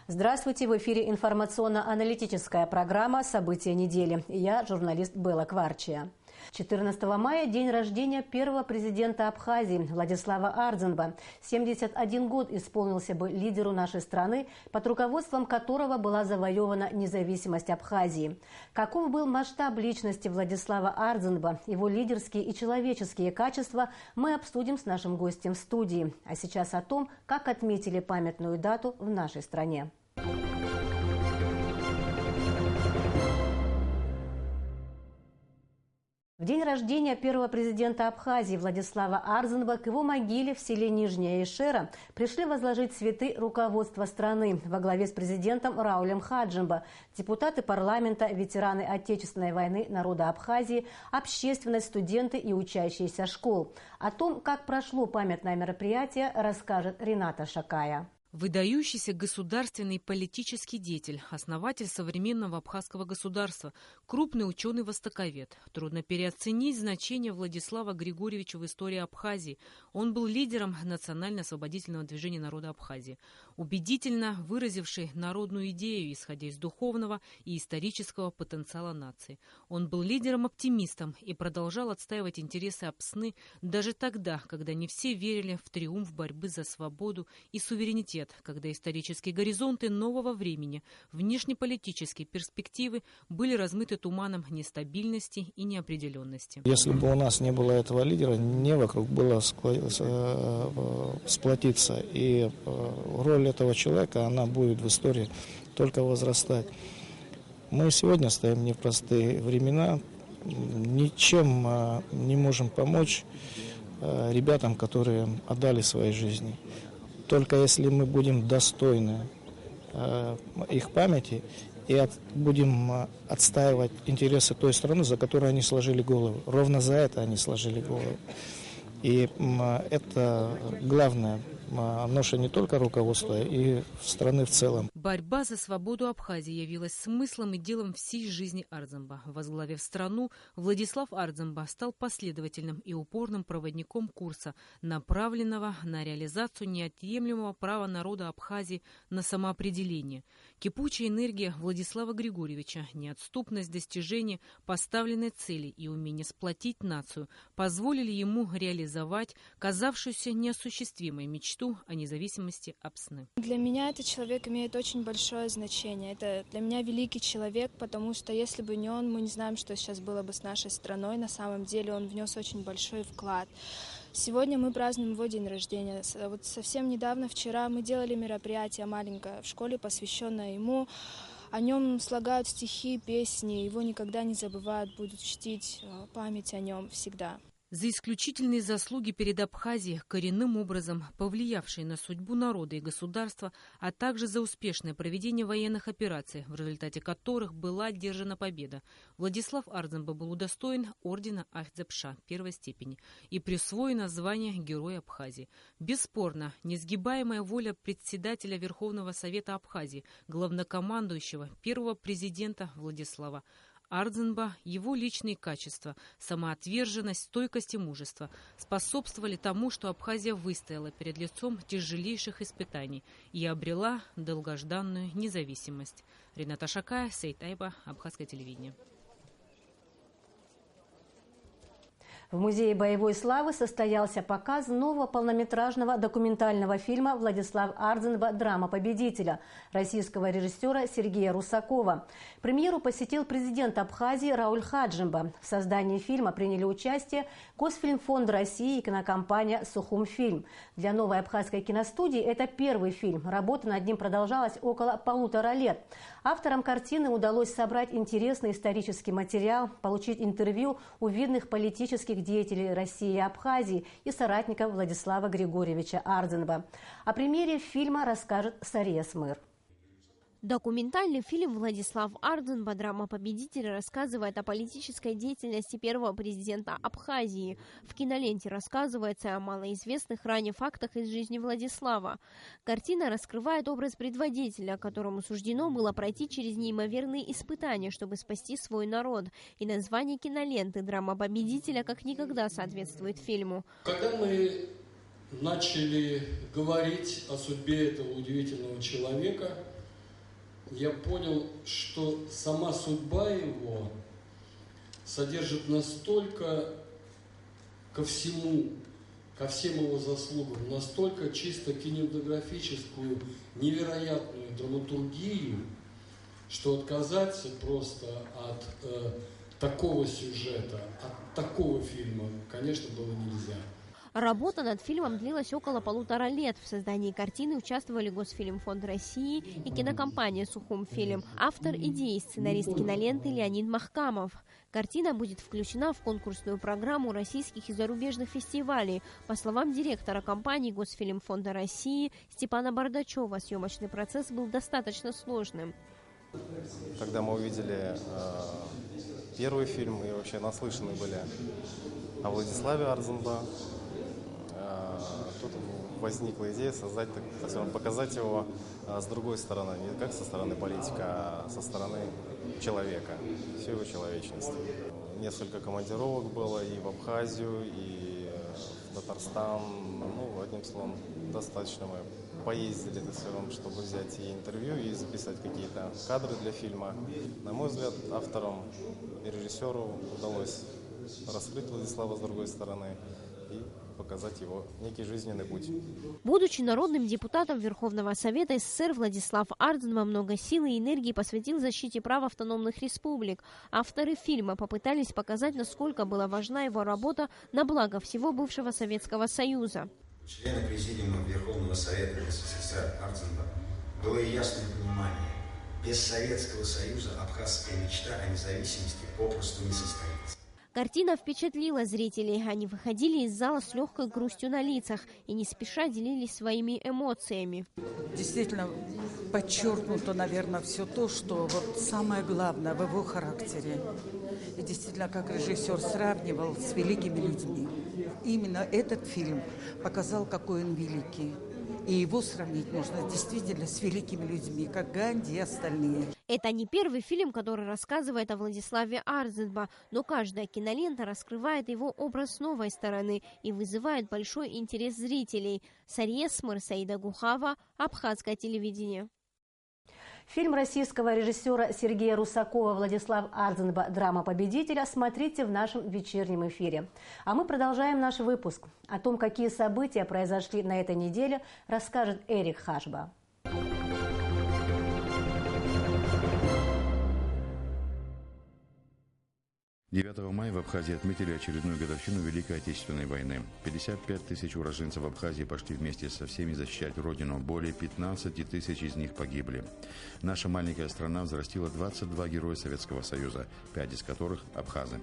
Здравствуйте, в эфире информационно-аналитическая программа «События недели». Я журналист Белла Кварчия. 14 мая – день рождения первого президента Абхазии Владислава Ардзинба. 71 год исполнился бы лидеру нашей страны, под руководством которого была завоевана независимость Абхазии. Каков был масштаб личности Владислава Ардзинба, его лидерские и человеческие качества, мы обсудим с нашим гостем в студии. А сейчас о том, как отметили памятную дату в нашей стране. В день рождения первого президента Абхазии Владислава Ардзинба к его могиле в селе Нижняя Ишера пришли возложить цветы руководства страны во главе с президентом Раулем Хаджимба, депутаты парламента, ветераны Отечественной войны народа Абхазии, общественность, студенты и учащиеся школ. О том, как прошло памятное мероприятие, расскажет Рената Шакая. Выдающийся государственный политический деятель, основатель современного абхазского государства, крупный ученый-востоковед. Трудно переоценить значение Владислава Григорьевича в истории Абхазии. Он был лидером национально-освободительного движения народа Абхазии, убедительно выразивший народную идею, исходя из духовного и исторического потенциала нации. Он был лидером-оптимистом и продолжал отстаивать интересы Апсны даже тогда, когда не все верили в триумф борьбы за свободу и суверенитет, когда исторические горизонты нового времени, внешнеполитические перспективы были размыты туманом нестабильности и неопределенности. Если бы у нас не было этого лидера, не вокруг было сплотиться, и роль этого человека, она будет в истории только возрастать. Мы сегодня стоим в непростые времена, ничем не можем помочь ребятам, которые отдали свои жизни. Только если мы будем достойны их памяти и будем отстаивать интересы той страны, за которую они сложили голову. Ровно за это они сложили голову. И это главное ноша не только руководства, и страны в целом. Борьба за свободу Абхазии явилась смыслом и делом всей жизни Ардзинба. Возглавив страну, Владислав Ардзинба стал последовательным и упорным проводником курса, направленного на реализацию неотъемлемого права народа Абхазии на самоопределение. Кипучая энергия Владислава Григорьевича, неотступность достижения поставленной цели и умение сплотить нацию позволили ему реализовать казавшуюся неосуществимой мечту о независимости Апсны. Для меня этот человек имеет очень большое значение. Это для меня великий человек, потому что если бы не он, мы не знаем, что сейчас было бы с нашей страной. На самом деле он внес очень большой вклад. Сегодня мы празднуем его день рождения. Вот совсем недавно, вчера, мы делали мероприятие маленькое в школе, посвященное ему. О нем слагают стихи, песни, его никогда не забывают, будут чтить память о нем всегда. За исключительные заслуги перед Абхазией, коренным образом повлиявшие на судьбу народа и государства, а также за успешное проведение военных операций, в результате которых была одержана победа, Владислав Ардзинба был удостоен ордена Ахтзепша первой степени и присвоено звание Героя Абхазии. Бесспорно, несгибаемая воля председателя Верховного Совета Абхазии, главнокомандующего первого президента Владислава Ардзинба, его личные качества, самоотверженность, стойкость и мужество способствовали тому, что Абхазия выстояла перед лицом тяжелейших испытаний и обрела долгожданную независимость. Рената Шакая, Сейт Айба, Абхазское телевидение. В Музее боевой славы состоялся показ нового полнометражного документального фильма «Владислав Ардзинба. Драма победителя» российского режиссера Сергея Русакова. Премьеру посетил президент Абхазии Рауль Хаджимба. В создании фильма приняли участие Госфильмфонд России и кинокомпания «Сухумфильм». Для новой абхазской киностудии это первый фильм. Работа над ним продолжалась около 1,5 лет. Авторам картины удалось собрать интересный исторический материал, получить интервью у видных политических деятелей России и Абхазии и соратников Владислава Григорьевича Ардзинба. О премьере фильма расскажет Сария Смыр. Документальный фильм «Владислав Ардзинба. Драма победителя» рассказывает о политической деятельности первого президента Абхазии. В киноленте рассказывается о малоизвестных ранее фактах из жизни Владислава. Картина раскрывает образ предводителя, которому суждено было пройти через неимоверные испытания, чтобы спасти свой народ. И название киноленты «Драма победителя» как никогда соответствует фильму. Когда мы начали говорить о судьбе этого удивительного человека, я понял, что сама судьба его содержит настолько ко всему, ко всем его заслугам, настолько чисто кинематографическую, невероятную драматургию, что отказаться просто от такого сюжета, от такого фильма, конечно, было нельзя. Работа над фильмом длилась около 1,5 лет. В создании картины участвовали Госфильмфонд России и кинокомпания «Сухумфильм». Автор идеи – сценарист киноленты Леонид Махкамов. Картина будет включена в конкурсную программу российских и зарубежных фестивалей. По словам директора компании Госфильмфонда России Степана Бардачева, съемочный процесс был достаточно сложным. Когда мы увидели первый фильм и вообще наслышаны были о Владиславе Арзанба, тут возникла идея создать, так скажем, показать его с другой стороны, не как со стороны политика, а со стороны человека, всей его человечности. Несколько командировок было и в Абхазию, и в Татарстан. Ну, одним словом, достаточно мы поездили, так скажем, чтобы взять и интервью, и записать какие-то кадры для фильма. На мой взгляд, авторам и режиссеру удалось раскрыть Владислава с другой стороны и показать его некий жизненный путь. Будучи народным депутатом Верховного Совета СССР, Владислав Арзанба много сил и энергии посвятил защите прав автономных республик. Авторы фильма попытались показать, насколько была важна его работа на благо всего бывшего Советского Союза. Члены Президиума Верховного Совета СССР Арзанба было ясное понимание: без Советского Союза абхазская мечта о независимости попросту не состоится. Картина впечатлила зрителей. Они выходили из зала с легкой грустью на лицах и не спеша делились своими эмоциями. Действительно подчеркнуто, наверное, все то, что вот самое главное в его характере. И действительно, как режиссер сравнивал с великими людьми. Именно этот фильм показал, какой он великий. И его сравнить можно действительно с великими людьми, как Ганди и остальные. Это не первый фильм, который рассказывает о Владиславе Арзанба, но каждая кинолента раскрывает его образ с новой стороны и вызывает большой интерес зрителей. Сария Смыр, Саида Гухава, Абхазское телевидение. Фильм российского режиссера Сергея Русакова «Владислав Арзанба. Драма победителя» смотрите в нашем вечернем эфире. А мы продолжаем наш выпуск. О том, какие события произошли на этой неделе, расскажет Эрик Хашба. 9 мая в Абхазии отметили очередную годовщину Великой Отечественной войны. 55 тысяч уроженцев Абхазии пошли вместе со всеми защищать родину. Более 15 тысяч из них погибли. Наша маленькая страна взрастила 22 героя Советского Союза, 5 из которых – абхазы.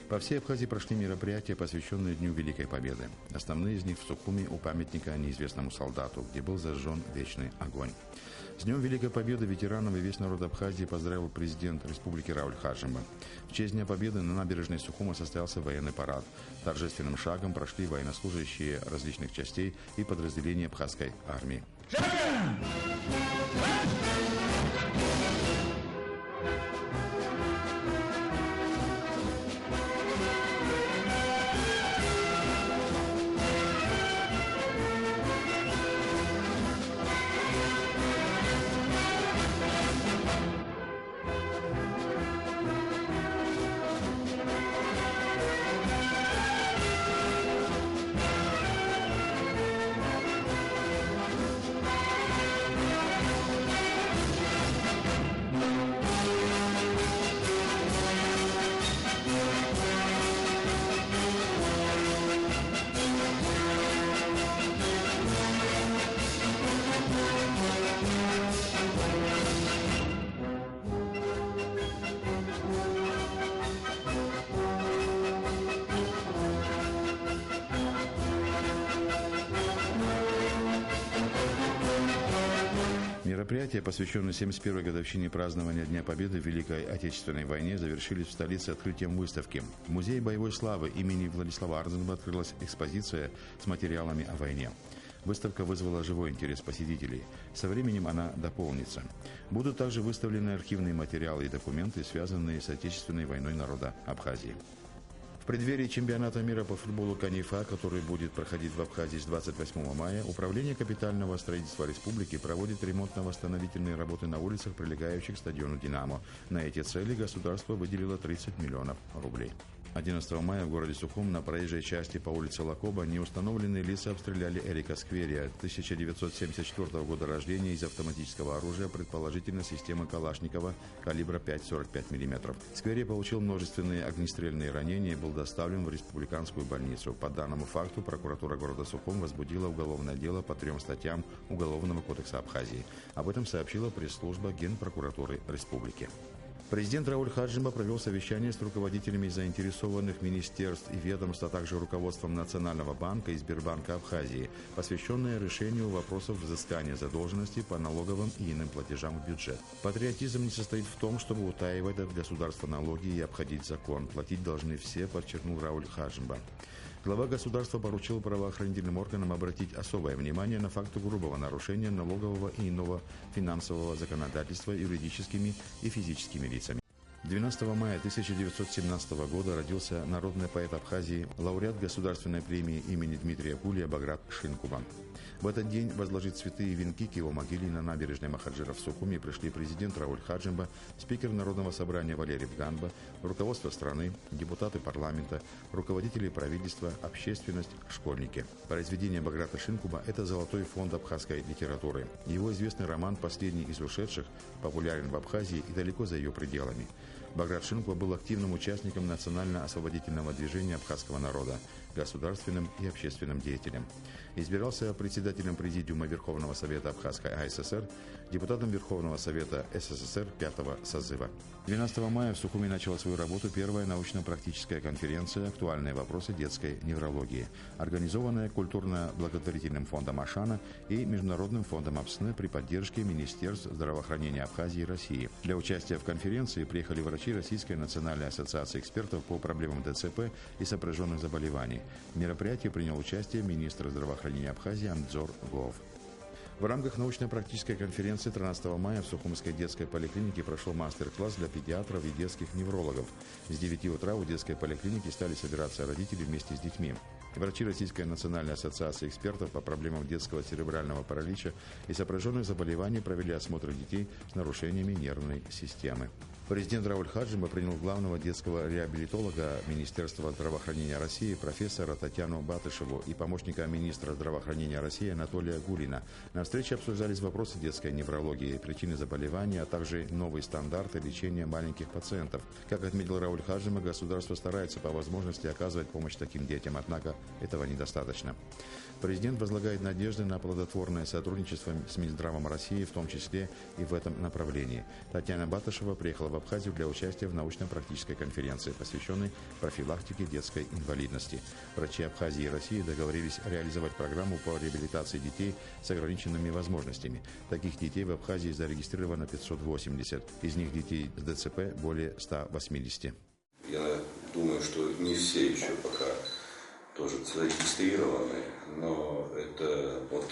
По всей Абхазии прошли мероприятия, посвященные Дню Великой Победы. Основные из них в Сухуми у памятника неизвестному солдату, где был зажжен вечный огонь. С Днем Великой Победы ветеранов и весь народ Абхазии поздравил президент республики Рауль Хашимба. В честь Дня Победы на набережной Сухума состоялся военный парад. Торжественным шагом прошли военнослужащие различных частей и подразделений абхазской армии. Мероприятия, посвященные 71-й годовщине празднования Дня Победы в Великой Отечественной войне, завершились в столице открытием выставки. В Музее боевой славы имени Владислава Арзанба открылась экспозиция с материалами о войне. Выставка вызвала живой интерес посетителей. Со временем она дополнится. Будут также выставлены архивные материалы и документы, связанные с Отечественной войной народа Абхазии. В преддверии чемпионата мира по футболу «Канифа», который будет проходить в Абхазии с 28 мая, Управление капитального строительства республики проводит ремонтно-восстановительные работы на улицах, прилегающих к стадиону «Динамо». На эти цели государство выделило 30 миллионов рублей. 11 мая в городе Сухум на проезжей части по улице Лакоба неустановленные лица обстреляли Эрика Скверия, 1974 года рождения, из автоматического оружия, предположительно системы Калашникова калибра 5,45 мм. Скверия получил множественные огнестрельные ранения и был доставлен в республиканскую больницу. По данному факту прокуратура города Сухум возбудила уголовное дело по 3 статьям Уголовного кодекса Абхазии. Об этом сообщила пресс-служба Генпрокуратуры республики. Президент Рауль Хаджимба провел совещание с руководителями заинтересованных министерств и ведомств, а также руководством Национального банка и Сбербанка Абхазии, посвященное решению вопросов взыскания задолженности по налоговым и иным платежам в бюджет. Патриотизм не состоит в том, чтобы утаивать от государства налоги и обходить закон. Платить должны все, подчеркнул Рауль Хаджимба. Глава государства поручил правоохранительным органам обратить особое внимание на факты грубого нарушения налогового и иного финансового законодательства юридическими и физическими лицами. 12 мая 1917 года родился народный поэт Абхазии, лауреат государственной премии имени Дмитрия Гулия Баграт Шинкуба. В этот день возложить цветы и венки к его могиле на набережной Махаджира в Сухуме пришли президент Рауль Хаджимба, спикер Народного собрания Валерий Бганба, руководство страны, депутаты парламента, руководители правительства, общественность, школьники. Произведение Баграта Шинкуба – это золотой фонд абхазской литературы. Его известный роман «Последний из ушедших» популярен в Абхазии и далеко за ее пределами. Баграт Шинкуба был активным участником национально-освободительного движения абхазского народа, государственным и общественным деятелем. Избирался председателем Президиума Верховного Совета Абхазской АССР, депутатом Верховного Совета СССР 5-го созыва. 12 мая в Сухуме начала свою работу первая научно-практическая конференция «Актуальные вопросы детской неврологии», организованная культурно-благотворительным фондом Ашана и Международным фондом Абсне при поддержке Министерств здравоохранения Абхазии и России. Для участия в конференции приехали врачи Российской национальной ассоциации экспертов по проблемам ДЦП и сопряженных заболеваний. В мероприятии принял участие министр здравоохранения Абхазии Амдзор Гов. В рамках научно-практической конференции 13 мая в Сухумской детской поликлинике прошел мастер-класс для педиатров и детских неврологов. С 9 утра у детской поликлиники стали собираться родители вместе с детьми. Врачи Российской национальной ассоциации экспертов по проблемам детского церебрального паралича и сопряженных заболеваний провели осмотр детей с нарушениями нервной системы. Президент Рауль Хаджимба принял главного детского реабилитолога Министерства здравоохранения России профессора Татьяну Батышеву и помощника министра здравоохранения России Анатолия Гулина. На встрече обсуждались вопросы детской неврологии, причины заболевания, а также новые стандарты лечения маленьких пациентов. Как отметил Рауль Хаджимба, государство старается по возможности оказывать помощь таким детям, однако этого недостаточно. Президент возлагает надежды на плодотворное сотрудничество с Минздравом России, в том числе и в этом направлении. Татьяна Батышева приехала в Абхазию для участия в научно-практической конференции, посвященной профилактике детской инвалидности. Врачи Абхазии и России договорились реализовать программу по реабилитации детей с ограниченными возможностями. Таких детей в Абхазии зарегистрировано 580. Из них детей с ДЦП более 180. Я думаю, что не все еще пока тоже зарегистрированы, но это вот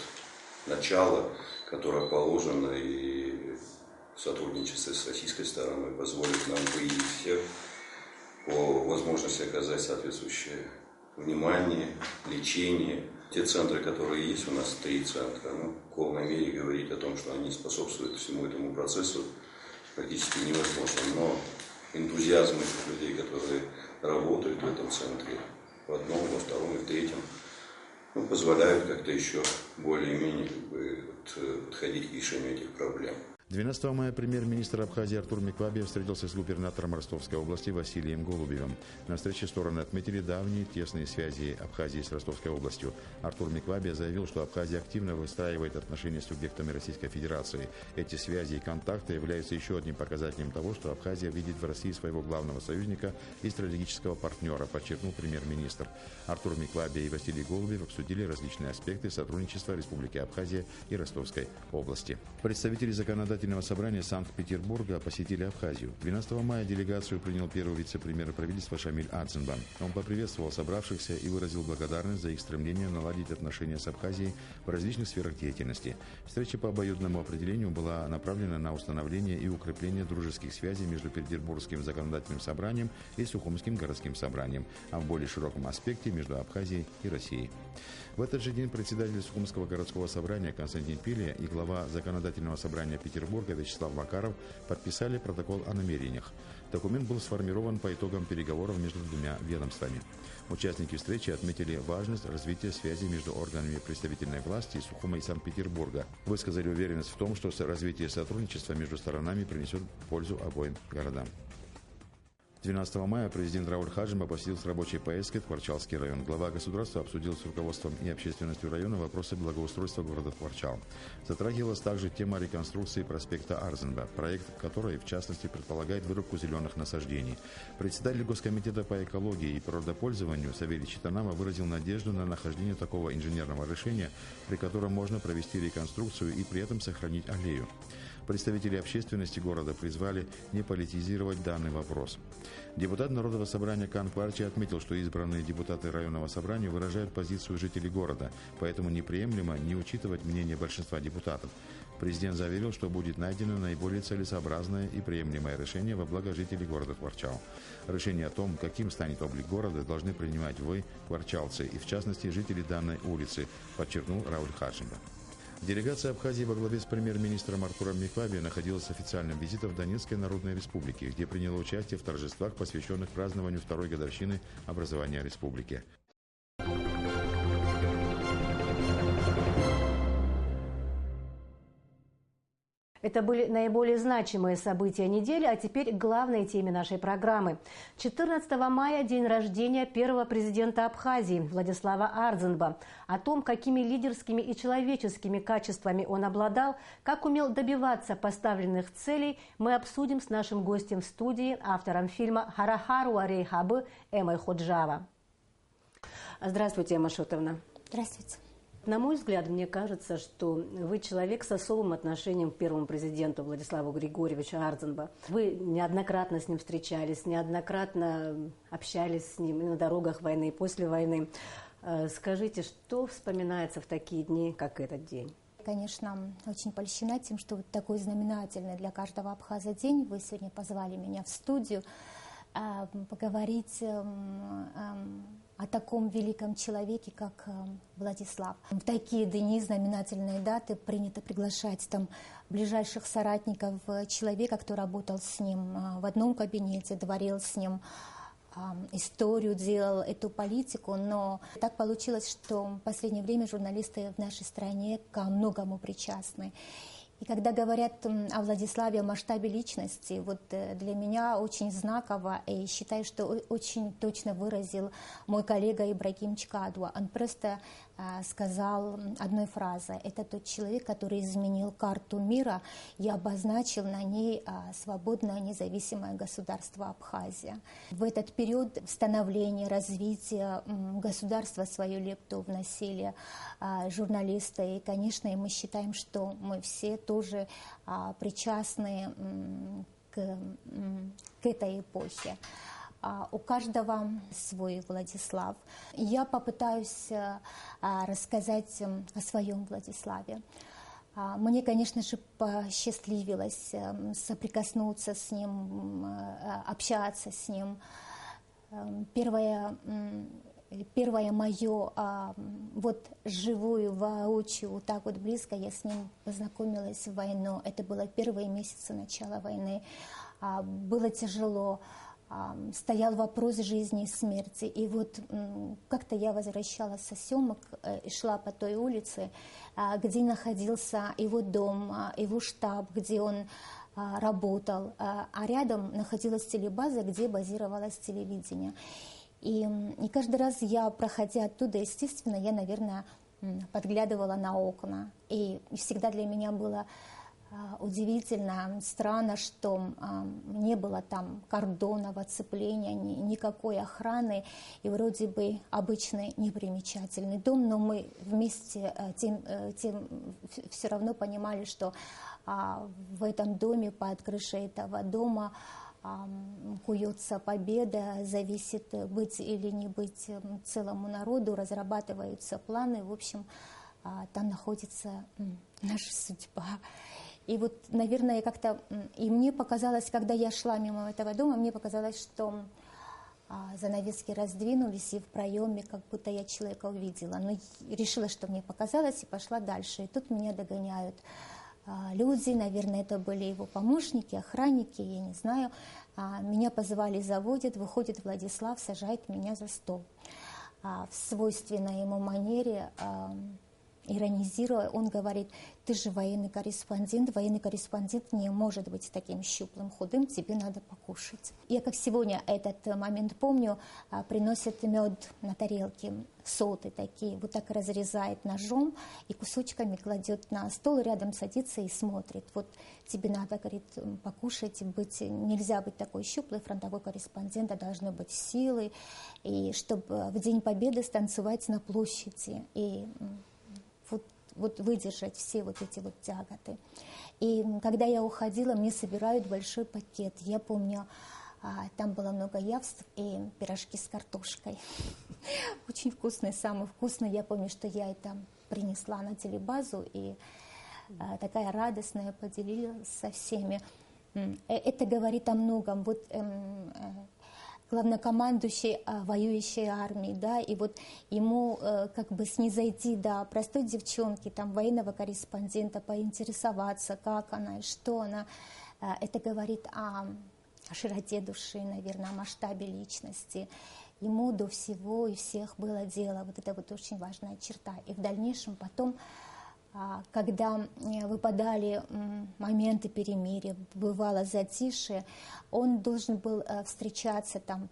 начало, которое положено, и в сотрудничестве с российской стороной позволит нам выявить всех, по возможности оказать соответствующее внимание, лечение. Те центры, которые есть, у нас 3 центра, в полной мере говорить о том, что они способствуют всему этому процессу, практически невозможно. Но энтузиазм этих людей, которые работают в этом центре, в одном, во втором и в третьем, позволяют как-то еще более-менее подходить к решению этих проблем. 12 мая премьер-министр Абхазии Артур Миквабе встретился с губернатором Ростовской области Василием Голубевым. На встрече стороны отметили давние тесные связи Абхазии с Ростовской областью. Артур Миквабе заявил, что Абхазия активно выстраивает отношения с субъектами Российской Федерации. Эти связи и контакты являются еще одним показателем того, что Абхазия видит в России своего главного союзника и стратегического партнера, подчеркнул премьер-министр. Артур Миквабе и Василий Голубев обсудили различные аспекты сотрудничества Республики Абхазия и Ростовской области. Представители законодательной Законодательного собрания Санкт-Петербурга посетили Абхазию. 12 мая делегацию принял первый вице-премьер правительства Шамиль Арзенба. Он поприветствовал собравшихся и выразил благодарность за их стремление наладить отношения с Абхазией в различных сферах деятельности. Встреча по обоюдному определению была направлена на установление и укрепление дружеских связей между Петербургским законодательным собранием и Сухумским городским собранием, а в более широком аспекте между Абхазией и Россией. В этот же день председатель Сухумского городского собрания Константин Пилия и глава Законодательного собрания Петербурга Вячеслав Макаров подписали протокол о намерениях. Документ был сформирован по итогам переговоров между двумя ведомствами. Участники встречи отметили важность развития связей между органами представительной власти Сухума и Санкт-Петербурга. Высказали уверенность в том, что развитие сотрудничества между сторонами принесет пользу обоим городам. 12 мая президент Рауль Хаджимба посетил с рабочей поездкой Тхварчалский район. Глава государства обсудил с руководством и общественностью района вопросы благоустройства города Тхварчал. Затрагивалась также тема реконструкции проспекта Арзенба, проект которой, в частности, предполагает вырубку зеленых насаждений. Председатель Госкомитета по экологии и природопользованию Савелий Читанама выразил надежду на нахождение такого инженерного решения, при котором можно провести реконструкцию и при этом сохранить аллею. Представители общественности города призвали не политизировать данный вопрос. Депутат Народного собрания Кан Кварчи отметил, что избранные депутаты районного собрания выражают позицию жителей города, поэтому неприемлемо не учитывать мнение большинства депутатов. Президент заверил, что будет найдено наиболее целесообразное и приемлемое решение во благо жителей города Тхварчал. Решение о том, каким станет облик города, должны принимать вы, тхварчалцы, и в частности жители данной улицы, подчеркнул Рауль Хаджимба. Делегация Абхазии во главе с премьер-министром Артуром Микваби находилась с официальным визитом в Донецкой Народной Республике, где приняла участие в торжествах, посвященных празднованию второй годовщины образования республики. Это были наиболее значимые события недели, а теперь к главной теме нашей программы. 14 мая – день рождения первого президента Абхазии Владислава Арзенба. О том, какими лидерскими и человеческими качествами он обладал, как умел добиваться поставленных целей, мы обсудим с нашим гостем в студии, автором фильма «Харахару Арейхабы» Эмой Ходжава. Здравствуйте, Эмма Шотовна. Здравствуйте. На мой взгляд, мне кажется, что вы человек с особым отношением к первому президенту Владиславу Григорьевичу Арзенба. Вы неоднократно с ним встречались, неоднократно общались с ним и на дорогах войны, и после войны. Скажите, что вспоминается в такие дни, как этот день? Конечно, очень польщена тем, что вот такой знаменательный для каждого абхаза день. Вы сегодня позвали меня в студию поговорить о таком великом человеке, как Владислав. В такие дни, знаменательные даты, принято приглашать там ближайших соратников человека, кто работал с ним в одном кабинете, творил с ним историю, делал эту политику, но так получилось, что в последнее время журналисты в нашей стране ко многому причастны. И когда говорят о Владиславе, о масштабе личности, вот для меня очень знаково, и считаю, что очень точно выразил мой коллега Ибрагим Чкадуа. Он просто сказал одной фразой: это тот человек, который изменил карту мира и обозначил на ней свободное независимое государство Абхазия. В этот период становления, развития государства свою лепту вносили журналисты. И, конечно, мы считаем, что мы все тоже причастны к этой эпохе. У каждого свой Владислав. Я попытаюсь рассказать о своем Владиславе. Мне, конечно же, посчастливилось соприкоснуться с ним, общаться с ним. Первое мое, вот живую, воочию, вот так вот близко я с ним познакомилась в войну. Это было первые месяцы начала войны. Было тяжело. Стоял вопрос жизни и смерти. И вот как-то я возвращалась со съемок и шла по той улице, где находился его дом, его штаб, где он работал. А рядом находилась телебаза, где базировалось телевидение. И каждый раз я, проходя оттуда, естественно, я, наверное, подглядывала на окна. И всегда для меня было Удивительно, странно, что не было там кордонов, оцепления, никакой охраны, и вроде бы обычный непримечательный дом, но мы вместе тем все равно понимали, что в этом доме, под крышей этого дома куется победа, зависит быть или не быть целому народу, разрабатываются планы, в общем, там находится наша судьба. И вот, наверное, как-то, и мне показалось, когда я шла мимо этого дома, мне показалось, что занавески раздвинулись, и в проеме как будто я человека увидела. Но решила, что мне показалось, и пошла дальше. И тут меня догоняют люди, наверное, это были его помощники, охранники, я не знаю. Меня позвали, заводят, выходит Владислав, сажает меня за стол. В свойственной ему манере, иронизируя, он говорит: ты же военный корреспондент не может быть таким щуплым, худым, тебе надо покушать. Я как сегодня этот момент помню, приносит мед на тарелке, соты такие, вот так разрезает ножом и кусочками кладет на стол, рядом садится и смотрит. Вот тебе надо, говорит, покушать, нельзя быть такой щуплый, фронтовой корреспондент, а должны быть силы, и чтобы в День Победы станцевать на площади, и вот выдержать все вот эти вот тяготы. И когда я уходила, мне собирают большой пакет. Я помню, там было много явств и пирожки с картошкой. Очень вкусные, самые вкусные. Я помню, что я это принесла на телебазу и такая радостная поделилась со всеми. Это говорит о многом. Вот главнокомандующий воюющей армии, да, и вот ему как бы снизойти до простой девчонки, там, военного корреспондента, поинтересоваться, как она и что она, это говорит о широте души, наверное, о масштабе личности. Ему до всего и всех было дело, вот это вот очень важная черта. И в дальнейшем потом, когда выпадали моменты перемирия, бывало затишье, он должен был встречаться, там,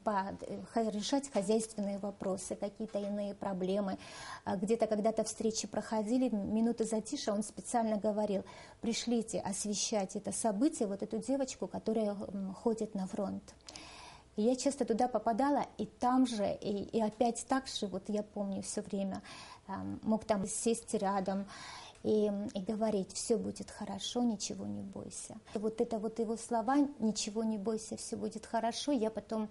решать хозяйственные вопросы, какие-то иные проблемы. Где-то когда-то встречи проходили, минуты затишья, он специально говорил: пришлите освещать это событие, вот эту девочку, которая ходит на фронт. И я часто туда попадала, и там же, и опять так же, вот я помню все время, мог там сесть рядом, и говорить: все будет хорошо, ничего не бойся. Вот это вот его слова: ничего не бойся, все будет хорошо, я потом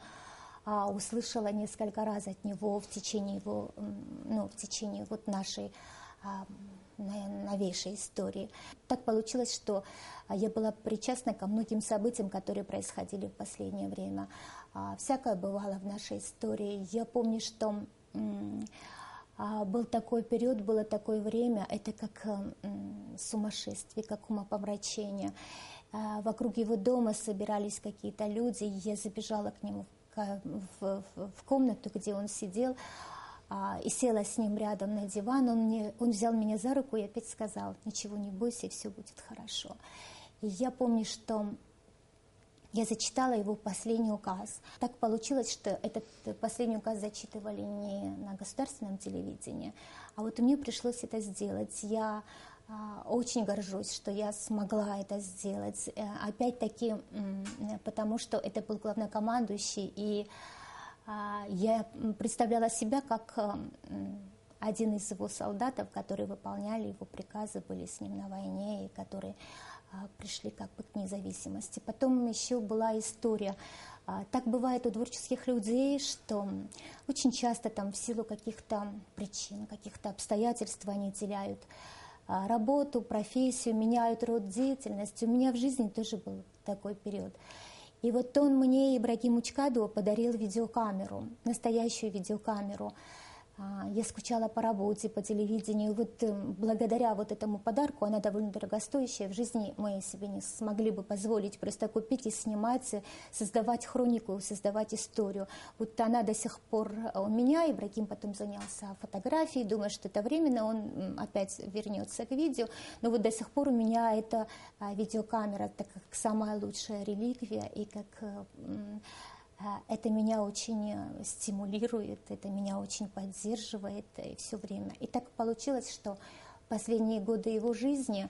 услышала несколько раз от него в течение вот нашей новейшей истории. Так получилось, что я была причастна ко многим событиям, которые происходили в последнее время. Всякое бывало в нашей истории. Я помню, что был такой период, было такое время, это как сумасшествие, как умопомрачение. Вокруг его дома собирались какие-то люди, я забежала к нему в комнату, где он сидел, и села с ним рядом на диван. Он взял меня за руку и опять сказал: ничего не бойся, все будет хорошо. И я помню, что я зачитала его последний указ. Так получилось, что этот последний указ зачитывали не на государственном телевидении, а вот мне пришлось это сделать. Я очень горжусь, что я смогла это сделать. Опять-таки, потому что это был главнокомандующий, и я представляла себя как один из его солдатов, которые выполняли его приказы, были с ним на войне, и которые пришли как бы к независимости. Потом еще была история. Так бывает у творческих людей, что очень часто там в силу каких-то причин, каких-то обстоятельств они теряют работу, профессию, меняют род деятельности. У меня в жизни тоже был такой период. И вот он мне, Ибрагим Учкадуо, подарил видеокамеру, настоящую видеокамеру. Я скучала по работе, по телевидению. Вот благодаря вот этому подарку, она довольно дорогостоящая, в жизни мы себе не смогли бы позволить просто купить и снимать, создавать хронику, создавать историю. Вот она до сих пор у меня, Ибрагим потом занялся фотографией, думаю, что это временно, он опять вернется к видео. Но вот до сих пор у меня эта видеокамера, так как самая лучшая реликвия, и как... Это меня очень стимулирует, это меня очень поддерживает все время. И так получилось, что последние годы его жизни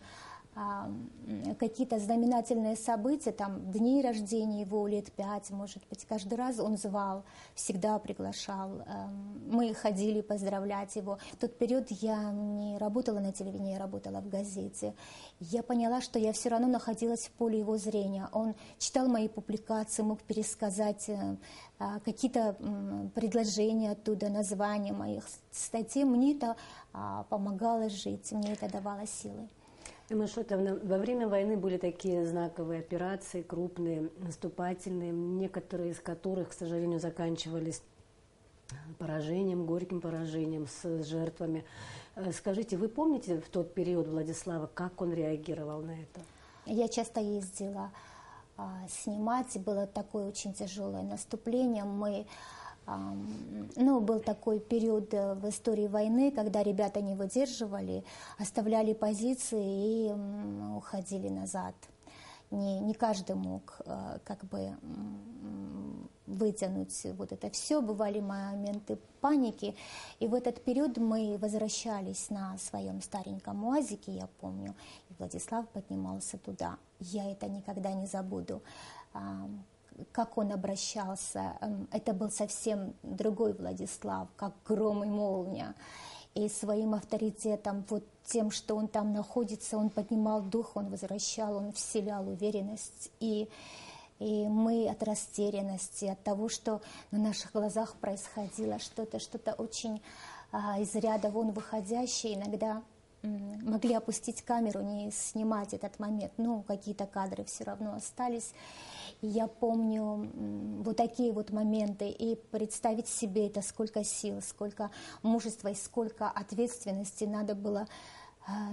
какие-то знаменательные события, там дни рождения его, лет 5, может быть, каждый раз он звал, всегда приглашал. Мы ходили поздравлять его. В тот период я не работала на телевидении, я работала в газете. Я поняла, что я все равно находилась в поле его зрения. Он читал мои публикации, мог пересказать какие-то предложения оттуда, названия моих статей. Мне это помогало жить, мне это давало силы. Во время войны были такие знаковые операции, крупные, наступательные, некоторые из которых, к сожалению, заканчивались поражением, горьким поражением с жертвами. Скажите, вы помните в тот период Владислава, как он реагировал на это? Я часто ездила снимать, было такое очень тяжелое наступление. Был такой период в истории войны, когда ребята не выдерживали, оставляли позиции и уходили назад. Не каждый мог вытянуть вот это все. Бывали моменты паники. И в этот период мы возвращались на своем стареньком УАЗике, я помню, и Владислав поднимался туда. Я это никогда не забуду. Как он обращался, это был совсем другой Владислав, как гром и молния. И своим авторитетом, вот тем, что он там находится, он поднимал дух, он возвращал, он вселял уверенность. И мы от растерянности, от того, что на наших глазах происходило что-то очень из ряда вон выходящее, иногда могли опустить камеру, не снимать этот момент, но какие-то кадры все равно остались. И я помню вот такие вот моменты, и представить себе это, сколько сил, сколько мужества и сколько ответственности надо было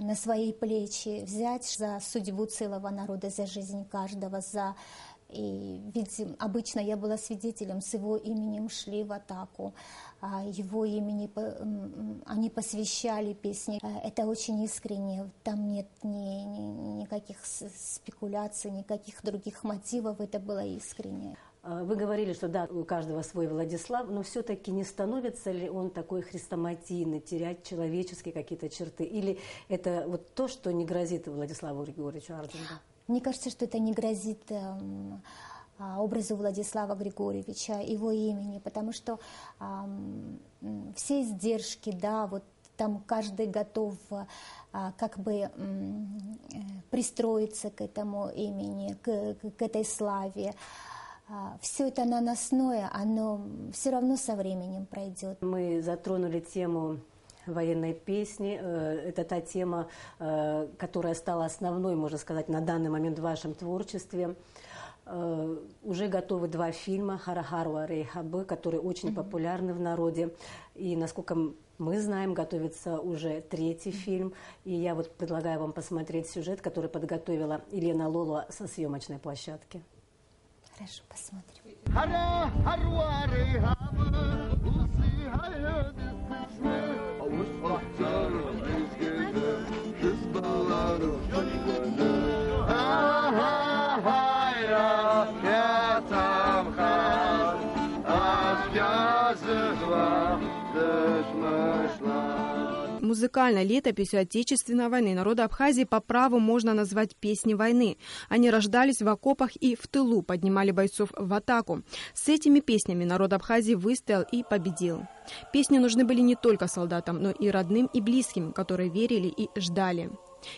на свои плечи взять за судьбу целого народа, за жизнь каждого, ведь обычно я была свидетелем, с его именем шли в атаку, его имени они посвящали песни. Это очень искренне, там нет никаких спекуляций, никаких других мотивов, это было искренне. Вы говорили, что да, у каждого свой Владислав, но все-таки не становится ли он такой хрестоматийный, терять человеческие какие-то черты? Или это вот то, что не грозит Владиславу Григорьевичу Ардзинбу? Мне кажется, что это не грозит образу Владислава Григорьевича, его имени, потому что все издержки, да, вот там каждый готов пристроиться к этому имени, к этой славе. Все это наносное, оно все равно со временем пройдет. Мы затронули тему военной песни. Это та тема, которая стала основной, можно сказать, на данный момент в вашем творчестве. Уже готовы 2 фильма «Харахаруа Рейхабы», которые очень популярны в народе. И, насколько мы знаем, готовится уже 3-й фильм. И я вот предлагаю вам посмотреть сюжет, который подготовила Елена Лолуа со съемочной площадки. Хорошо, посмотрим. Музыкальной летописью Отечественной войны народа Абхазии по праву можно назвать песни войны. Они рождались в окопах и в тылу, поднимали бойцов в атаку. С этими песнями народ Абхазии выстоял и победил. Песни нужны были не только солдатам, но и родным и близким, которые верили и ждали.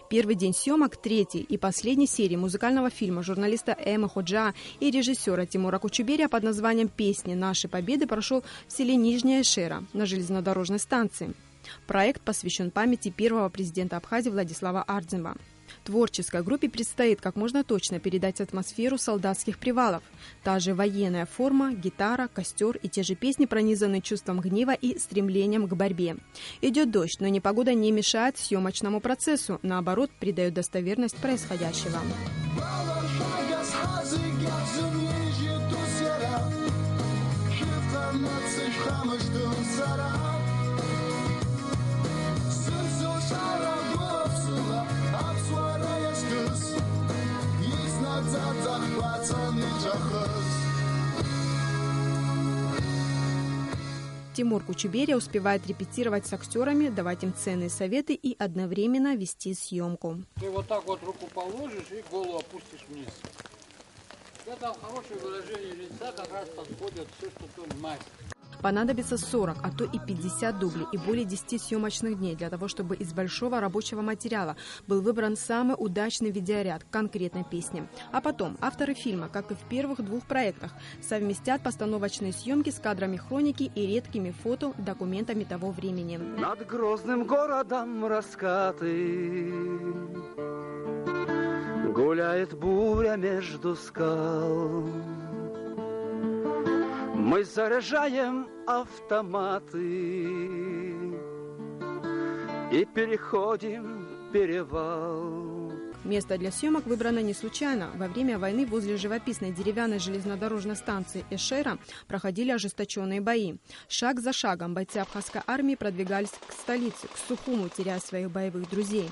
Первый день съемок 3-й и последней серии музыкального фильма журналиста Эмы Ходжа и режиссера Тимура Кучуберия под названием «Песни нашей победы» прошел в селе Нижняя Шера на железнодорожной станции. Проект посвящен памяти первого президента Абхазии Владислава Ардзинба. Творческой группе предстоит как можно точно передать атмосферу солдатских привалов. Та же военная форма, гитара, костер и те же песни, пронизанные чувством гнева и стремлением к борьбе. Идет дождь, но непогода не мешает съемочному процессу, наоборот, придает достоверность происходящего. Тимур Кучуберия успевает репетировать с актерами, давать им ценные советы и одновременно вести съемку. Ты вот так вот руку положишь и голову опустишь вниз. Это хорошее выражение лица, как раз подходит все, что ты мастер. Понадобится 40, а то и 50 дублей и более 10 съемочных дней для того, чтобы из большого рабочего материала был выбран самый удачный видеоряд к конкретной песне. А потом авторы фильма, как и в первых двух проектах, совместят постановочные съемки с кадрами хроники и редкими фото, документами того времени. Над грозным городом раскаты, гуляет буря между скал. Мы заряжаем автоматы и переходим перевал. Место для съемок выбрано не случайно. Во время войны возле живописной деревянной железнодорожной станции Эшера проходили ожесточенные бои. Шаг за шагом бойцы абхазской армии продвигались к столице, к Сухуму, теряя своих боевых друзей.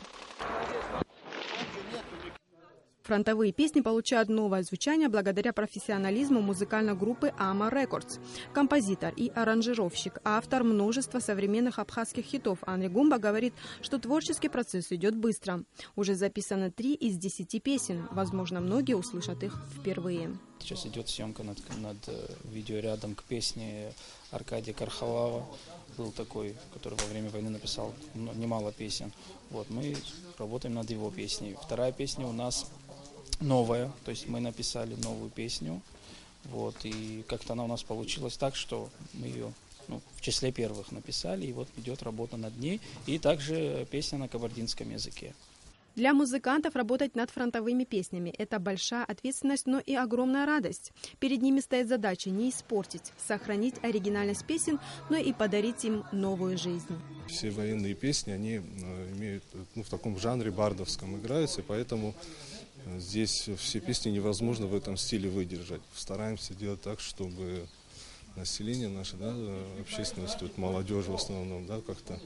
Фронтовые песни получают новое звучание благодаря профессионализму музыкальной группы «Ама Рекордс». Композитор и аранжировщик, автор множества современных абхазских хитов Анри Гумба говорит, что творческий процесс идет быстро. Уже записано 3 из 10 песен. Возможно, многие услышат их впервые. Сейчас идет съемка над видеорядом к песне Аркадия Кархалава. Был такой, который во время войны написал немало песен. Вот, мы работаем над его песней. Вторая песня у нас новая, то есть мы написали новую песню. Вот, и как-то она у нас получилась так, что мы ее в числе первых написали, и вот идет работа над ней. И также песня на кабардинском языке. Для музыкантов работать над фронтовыми песнями – это большая ответственность, но и огромная радость. Перед ними стоит задача не испортить, сохранить оригинальность песен, но и подарить им новую жизнь. Все военные песни, они имеют, в таком жанре бардовском играются, и поэтому здесь все песни невозможно в этом стиле выдержать. Стараемся делать так, чтобы население наше, общественность, молодежь в основном, как-то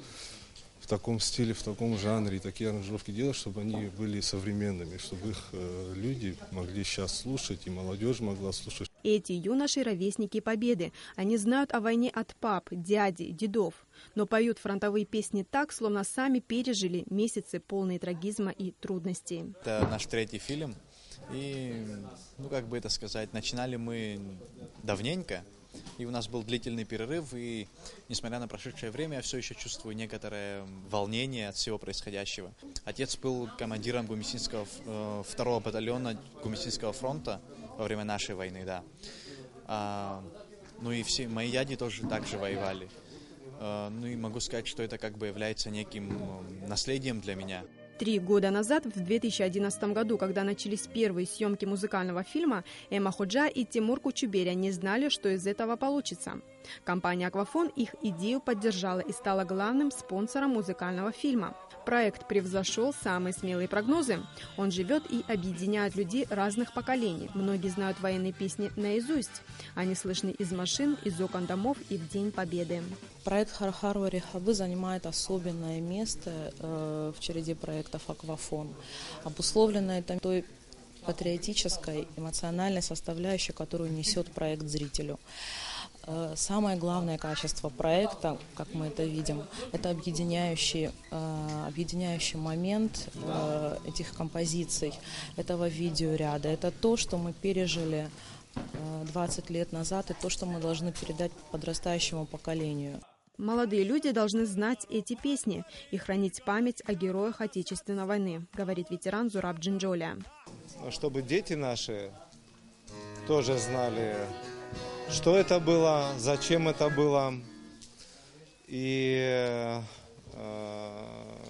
в таком стиле, в таком жанре, и такие аранжировки делать, чтобы они были современными, чтобы их люди могли сейчас слушать, и молодежь могла слушать. Эти юноши – ровесники Победы. Они знают о войне от пап, дяди, дедов, но поют фронтовые песни так, словно сами пережили месяцы полные трагизма и трудностей. Это наш 3-й фильм, и, начинали мы давненько. И у нас был длительный перерыв, и несмотря на прошедшее время, я все еще чувствую некоторое волнение от всего происходящего. Отец был командиром 2-го батальона Гумисинского фронта во время нашей войны, и все мои дяди тоже так же воевали. И могу сказать, что это является неким наследием для меня. 3 года назад, в 2011 году, когда начались первые съемки музыкального фильма, Эма Ходжа и Тимур Кучуберия не знали, что из этого получится. Компания «Аквафон» их идею поддержала и стала главным спонсором музыкального фильма. Проект превзошел самые смелые прогнозы. Он живет и объединяет людей разных поколений. Многие знают военные песни наизусть. Они слышны из машин, из окон домов и в День Победы. Проект «Хархару Рехабы» занимает особенное место в череде проектов «Аквафон». Обусловлено это той патриотической, эмоциональной составляющей, которую несет проект зрителю. Самое главное качество проекта, как мы это видим, это объединяющий момент этих композиций, этого видеоряда. Это то, что мы пережили 20 лет назад, и то, что мы должны передать подрастающему поколению. Молодые люди должны знать эти песни и хранить память о героях Отечественной войны, говорит ветеран Зураб Джинджоля. Чтобы дети наши тоже знали, что это было, зачем это было, и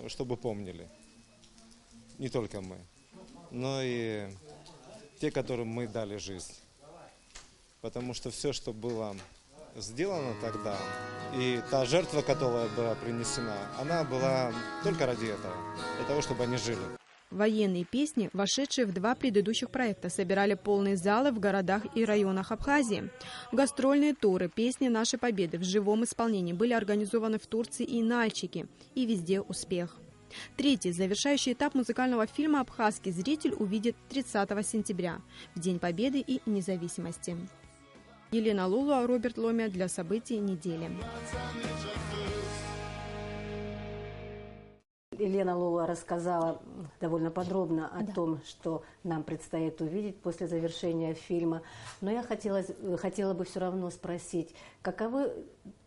чтобы помнили. Не только мы, но и те, которым мы дали жизнь. Потому что все, что было сделано тогда, и та жертва, которая была принесена, она была только ради этого, для того, чтобы они жили. Военные песни, вошедшие в 2 предыдущих проекта, собирали полные залы в городах и районах Абхазии. Гастрольные туры «Песни нашей Победы» в живом исполнении были организованы в Турции и Нальчике, и везде успех. 3-й, завершающий этап музыкального фильма абхазский зритель увидит 30 сентября, в День Победы и независимости. Елена Лула, Роберт Ломя для событий недели. Елена Лула рассказала довольно подробно о том, что нам предстоит увидеть после завершения фильма. Но я хотела бы все равно спросить, каковы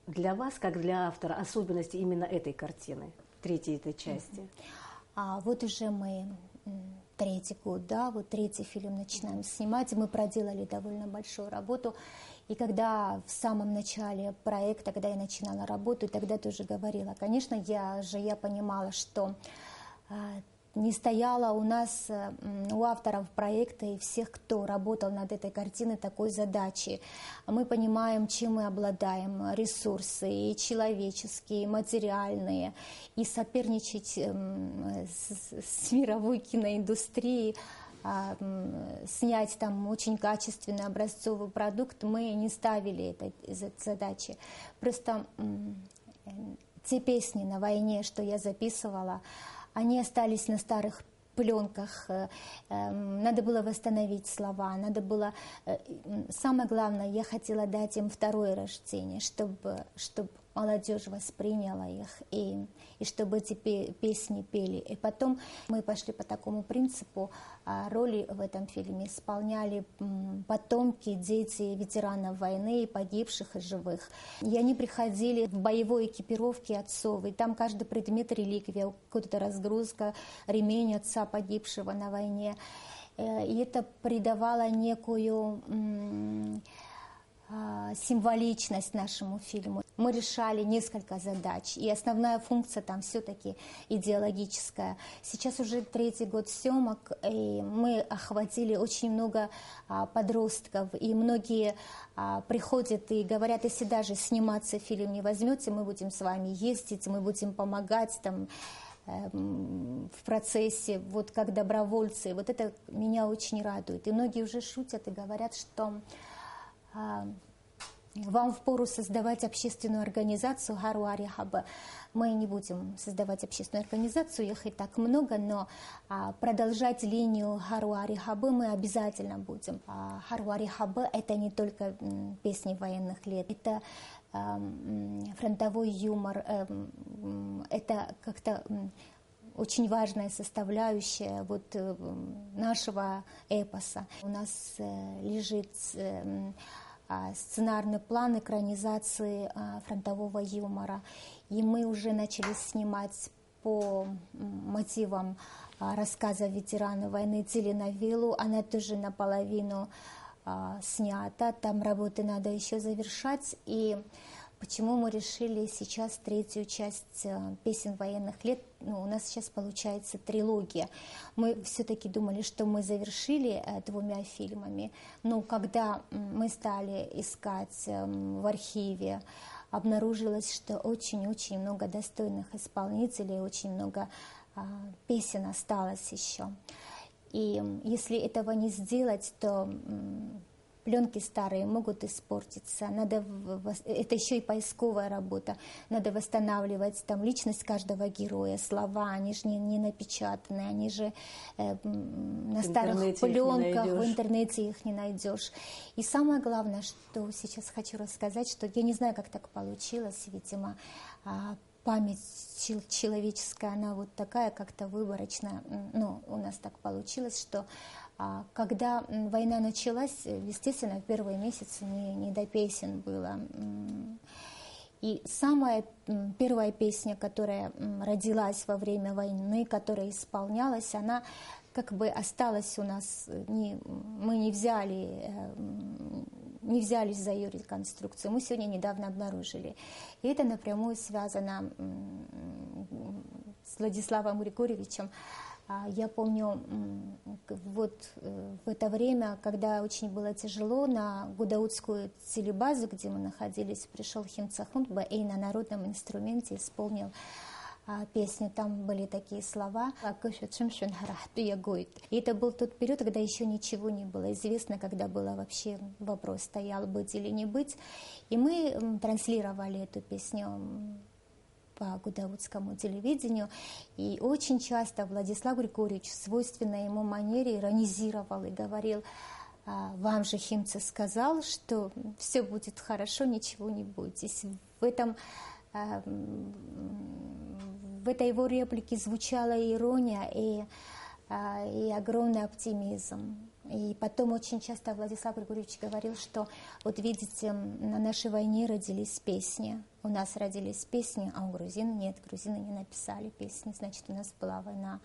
для вас, как для автора, особенности именно этой картины, третьей этой части? Вот уже мы третий год, да, вот третий фильм начинаем снимать. Мы проделали довольно большую работу. И когда в самом начале проекта, когда я начинала работу, тогда тоже говорила, конечно, я понимала, что не стояла у нас, у авторов проекта и всех, кто работал над этой картиной, такой задачи. Мы понимаем, чем мы обладаем, ресурсы и человеческие, и материальные, и соперничать с мировой киноиндустрией, снять там очень качественный образцовый продукт, мы не ставили этой задачи. Просто те песни на войне, что я записывала, они остались на старых пленках, надо было восстановить слова, надо было... Самое главное, я хотела дать им второе рождение, чтобы молодежь восприняла их, и чтобы эти песни пели. И потом мы пошли по такому принципу, роли в этом фильме исполняли потомки, дети ветеранов войны, погибших и живых. И они приходили в боевой экипировке отцов, и там каждый предмет реликвия, какая-то разгрузка, ремень отца погибшего на войне. И это придавало некую символичность нашему фильму. Мы решали несколько задач, и основная функция там все-таки идеологическая. Сейчас уже третий год съемок, и мы охватили очень много подростков, и многие приходят и говорят, если даже сниматься фильм не возьмете, мы будем с вами ездить, мы будем помогать там в процессе, вот как добровольцы. Вот это меня очень радует. И многие уже шутят и говорят, что вам впору создавать общественную организацию Харуари Хаба. Мы не будем создавать общественную организацию, их и так много, но продолжать линию Харуари Хабы мы обязательно будем. Харуари Хаба — это не только песни военных лет, это фронтовой юмор, это как-то очень важная составляющая вот нашего эпоса. У нас лежит сценарный план экранизации фронтового юмора, и мы уже начали снимать по мотивам рассказа ветерана войны теленовеллу. Она тоже наполовину снята, там работы надо еще завершать. И почему мы решили сейчас третью часть песен военных лет? У нас сейчас получается трилогия. Мы все-таки думали, что мы завершили 2 фильмами, но когда мы стали искать в архиве, обнаружилось, что очень-очень много достойных исполнителей, очень много песен осталось еще. И если этого не сделать, то пленки старые могут испортиться. Это еще и поисковая работа. Надо восстанавливать там личность каждого героя, слова, они же не напечатаны, они же на старых пленках, в интернете их не найдешь. И самое главное, что сейчас хочу рассказать, что я не знаю, как так получилось, видимо, память человеческая, она вот такая как-то выборочная, но у нас так получилось, что когда война началась, естественно, в первые месяцы не до песен было. И самая первая песня, которая родилась во время войны, которая исполнялась, она как бы осталась у нас, мы не взялись за ее реконструкцию. Мы сегодня недавно обнаружили. И это напрямую связано с Владиславом Григорьевичем. Я помню, вот в это время, когда очень было тяжело, на Гудаутскую телебазу, где мы находились, пришел Химцахунтба и на народном инструменте исполнил песню. Там были такие слова. И это был тот период, когда еще ничего не было известно, когда было вообще вопрос, стоял быть или не быть. И мы транслировали эту песню по гудаутскому телевидению, и очень часто Владислав Григорьевич в свойственной ему манере иронизировал и говорил: вам же Химца сказал, что все будет хорошо, ничего не бойтесь. В этой его реплике звучала ирония и огромный оптимизм. И потом очень часто Владислав Григорьевич говорил, что вот видите, на нашей войне родились песни. У нас родились песни, а у грузин нет. Грузины не написали песни. Значит, у нас была война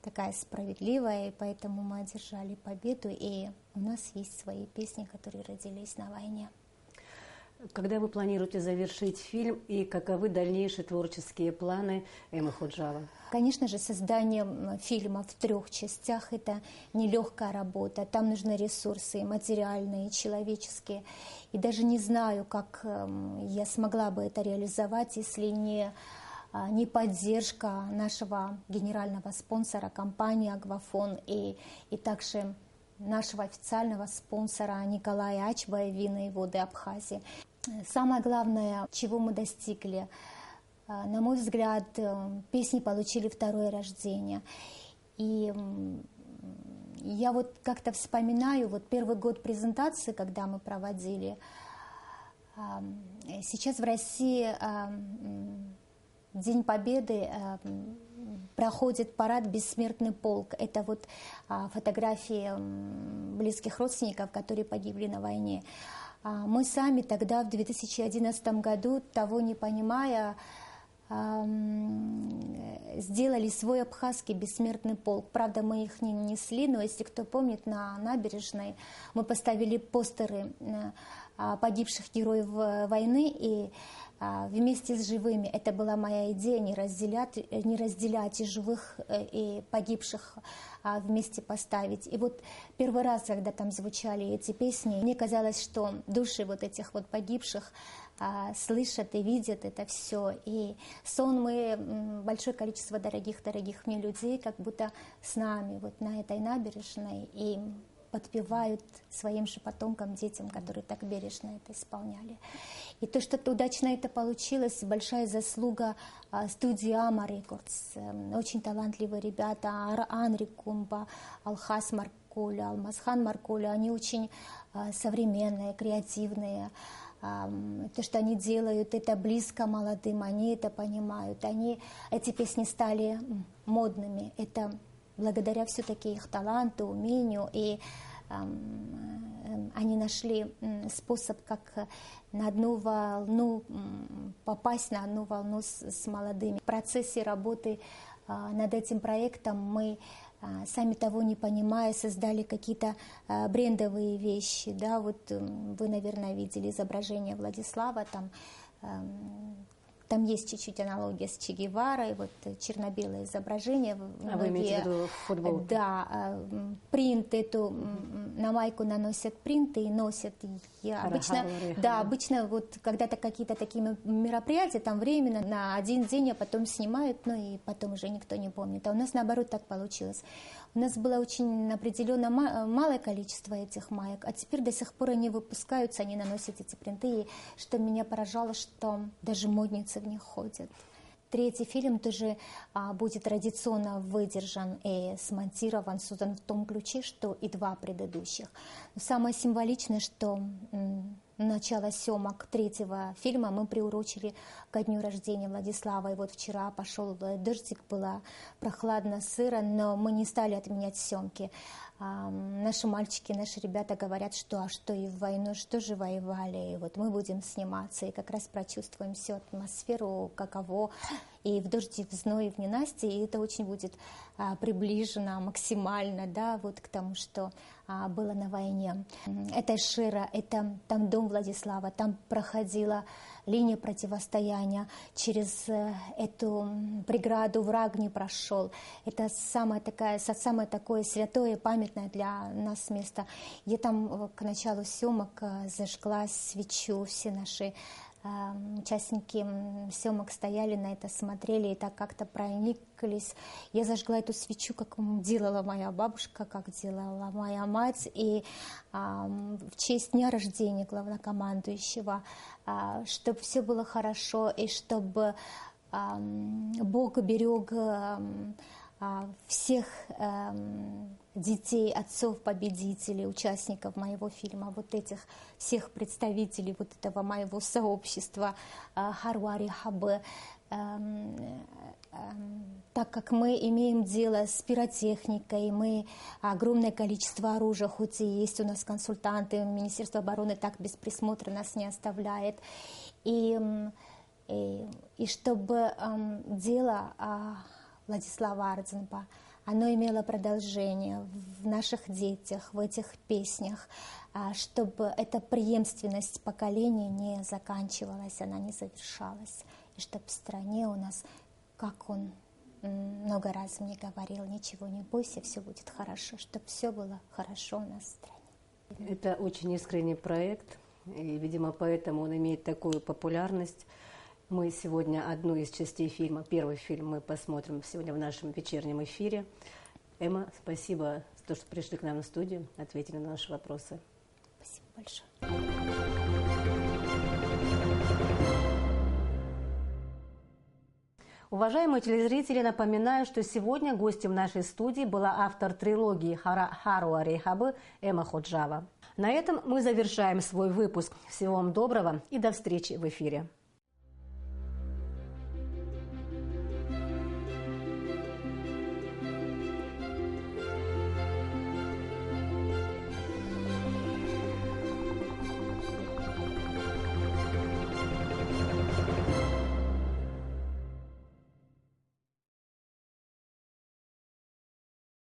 такая справедливая, и поэтому мы одержали победу. И у нас есть свои песни, которые родились на войне. Когда вы планируете завершить фильм и каковы дальнейшие творческие планы Эммы Худжава? Конечно же, создание фильма в 3 частях – это нелегкая работа. Там нужны ресурсы материальные, человеческие. И даже не знаю, как я смогла бы это реализовать, если не поддержка нашего генерального спонсора компании «Аквафон» и также нашего официального спонсора Николая Ачбая «Вина и воды Абхазии». Самое главное, чего мы достигли, на мой взгляд, песни получили 2-е рождение. И я вот как-то вспоминаю, вот 1-й год презентации, когда мы проводили, сейчас в России День Победы проходит парад «Бессмертный полк». Это вот фотографии близких родственников, которые погибли на войне. Мы сами тогда, в 2011 году, того не понимая, сделали свой абхазский бессмертный полк. Правда, мы их не несли, но если кто помнит, на набережной мы поставили постеры погибших героев войны, и вместе с живыми. Это была моя идея, не разделять и живых, и погибших вместе поставить. И вот первый раз, когда там звучали эти песни, мне казалось, что души вот этих вот погибших слышат и видят это все. И сонмы, большое количество дорогих мне людей, как будто с нами вот на этой набережной, и подпевают своим же потомкам, детям, которые так бережно это исполняли. И то, что удачно это получилось, большая заслуга студии Ама Рекордс. Очень талантливые ребята, Анри Кумба, Алхас Маркуля, Алмазхан Маркуля, они очень современные, креативные. То, что они делают, это близко молодым, они это понимают. Эти песни стали модными. Это благодаря все-таки их таланту, умению, и они нашли способ, как на одну волну попасть, на одну волну с молодыми. В процессе работы над этим проектом мы, сами того не понимая, создали какие-то брендовые вещи. Да? Вот вы, наверное, видели изображение Владислава, там есть чуть-чуть аналогия с Че Геварой, вот черно-белое изображение. Вы имеете в виду футбол? Да, принт эту, на майку наносят принты и носят. Обычно вот когда-то какие-то такие мероприятия, там временно, на один день, а потом снимают, и потом уже никто не помнит. А у нас наоборот так получилось. У нас было очень определенно малое количество этих маек, а теперь до сих пор они выпускаются, они наносят эти принты. И что меня поражало, что даже модницы в них ходят. 3-й фильм тоже будет традиционно выдержан и смонтирован, создан в том ключе, что и 2 предыдущих. Но самое символичное, что начало съемок 3-го фильма мы приурочили ко дню рождения Владислава. И вот вчера пошел дождик, было прохладно, сыро, но мы не стали отменять съемки. Наши мальчики, наши ребята говорят, что и в войну, что же воевали, и вот мы будем сниматься, и как раз прочувствуем всю атмосферу, каково и в дождь, и в зной, и в ненастье, и это очень будет приближено максимально, да, вот к тому, что было на войне. Это Шира, это там дом Владислава, там проходила линия противостояния, через эту преграду враг не прошел. Это самое такое святое, памятное для нас место. Я там к началу съемок зажгла свечу, все наши участники съемок стояли на это, смотрели и так как-то прониклись. Я зажгла эту свечу, как делала моя бабушка, как делала моя мать, и в честь дня рождения главнокомандующего, чтобы все было хорошо, и чтобы Бог берег всех детей, отцов победителей, участников моего фильма, вот этих всех представителей вот этого моего сообщества Харуари Хабы, так как мы имеем дело с пиротехникой, мы огромное количество оружия, хоть и есть у нас консультанты, Министерство обороны так без присмотра нас не оставляет, и чтобы дело Владислава Ардзинба, оно имело продолжение в наших детях, в этих песнях, чтобы эта преемственность поколений не заканчивалась, она не завершалась. И чтобы в стране у нас, как он много раз мне говорил, ничего не бойся, все будет хорошо, чтобы все было хорошо у нас в стране. Это очень искренний проект, и, видимо, поэтому он имеет такую популярность. Мы сегодня одну из частей фильма, первый фильм мы посмотрим сегодня в нашем вечернем эфире. Эмма, спасибо за то, что пришли к нам на студию, ответили на наши вопросы. Спасибо большое. Уважаемые телезрители, напоминаю, что сегодня гостем нашей студии была автор трилогии Харуари Хабы Эмма Ходжава. На этом мы завершаем свой выпуск. Всего вам доброго и до встречи в эфире.